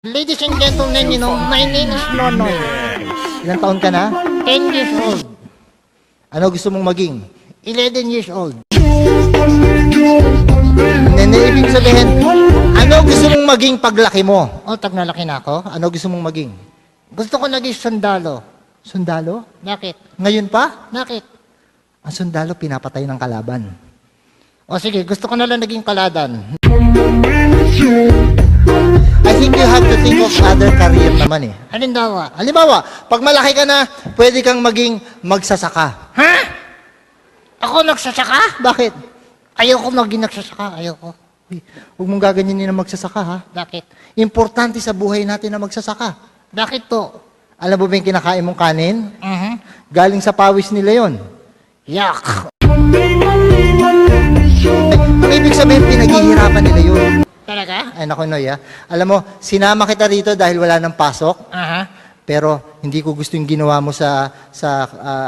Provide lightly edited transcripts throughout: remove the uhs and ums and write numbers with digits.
Ladies and gentlemen, my name is Nonoy. Ilang taon ka na? 10 years old. Ano gusto mong maging? 11 years old. Hindi, ibig sabihin, ano gusto mong maging paglaki mo? O, tagnalaki na ako. Ano gusto mong maging? Gusto ko naging sundalo. Sundalo? Bakit? Ngayon pa? Bakit? Ang sundalo pinapatay ng kalaban. O sige, gusto ko na lang naging kaladan. I think you have to think of other career naman eh. Halimbawa. Halimbawa, pag malaki ka na, pwede kang maging magsasaka. Ha? Ako nagsasaka? Bakit? Ayoko maging nagsasaka. Ayoko. Uy, huwag mong gaganyanin na magsasaka ha. Bakit? Importante sa buhay natin na magsasaka. Bakit to? Alam mo ba yung kinakain mong kanin? Galing sa pawis nila yon. Yak. Ang ibig sabihin, pinaghihirapan nila yun. Talaga? Ay, naku, Noy, ha? Alam mo, sinama kita rito dahil wala ng pasok, pero hindi ko gusto yung ginawa mo sa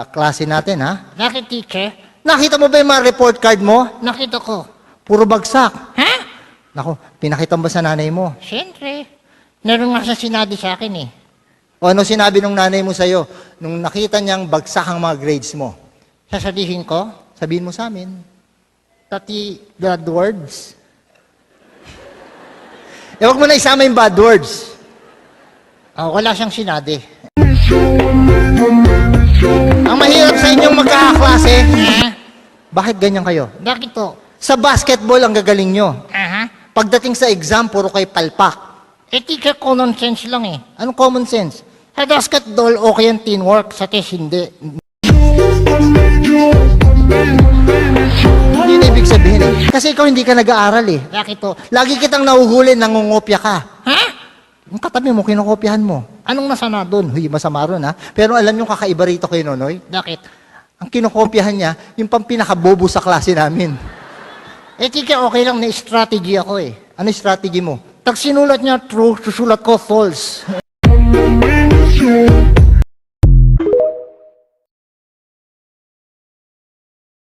klase natin, ha? Bakit, teacher? Nakita mo ba yung mga report card mo? Nakita ko. Puro bagsak. Ha? Naku, pinakita mo ba sa nanay mo? Siyempre. Meron nga siya sinabi sa akin eh. O ano sinabi nung nanay mo sa'yo nung nakita niyang bagsak ang mga grades mo? Sasabihin ko, Sabihin mo sa amin. pati bad words. Huwag mo na isama yung bad words. Wala siyang sinabi. Ang mahirap sa inyong magkakaklase, bakit ganyan kayo? Bakit to? Sa basketball ang gagaling nyo. Pagdating sa exam, puro kay palpak. Teacher, common sense lang eh. Anong common sense? Sa basketball, okay ang teamwork. Sa test, hindi. Hindi na ibig sabihin eh. Kasi ikaw hindi ka nag-aaral eh. Bakit to? Lagi kitang nahuhuli, nangungopya ka. Ha? Yung katabi mo, kinokopyahan mo. Anong masama doon? Huy, masama ron ha. Pero alam yung kakaiba rito kay Nonoy? Bakit? Ang kinokopyahan niya, yung pang pinakabobo sa klase namin. Teacher, okay lang na strategy ako eh. Ano yung strategy mo? Pag sinulat niya true, susulat ko false.